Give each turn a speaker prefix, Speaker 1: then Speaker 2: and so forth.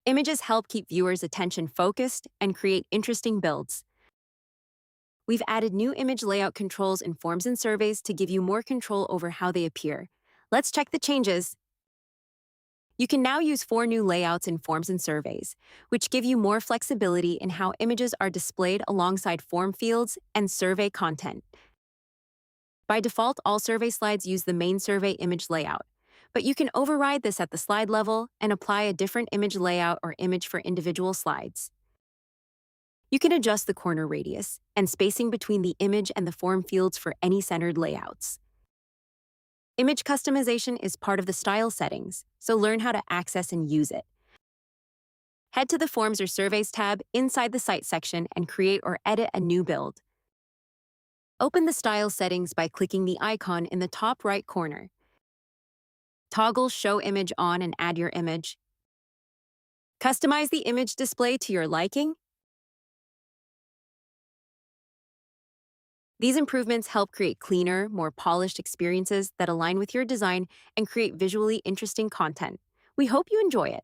Speaker 1: Images help keep viewers' attention focused and create interesting builds. We've added new image layout controls in forms and surveys to give you more control over how they appear. Let's check the changes. You can now use 4 new layouts in forms and surveys, which give you more flexibility in how images are displayed alongside form fields and survey content. By default, all survey slides use the main survey image layout, but you can override this at the slide level and apply a different image layout or image for individual slides. You can adjust the corner radius and spacing between the image and the form fields for any centered layouts. Image customization is part of the style settings, so learn how to access and use it. Head to the Forms or Surveys tab inside the Site section and create or edit a new build. Open the style settings by clicking the icon in the top right corner. Toggle Show Image on and add your image. Customize the image display to your liking. These improvements help create cleaner, more polished experiences that align with your design and create visually interesting content. We hope you enjoy it.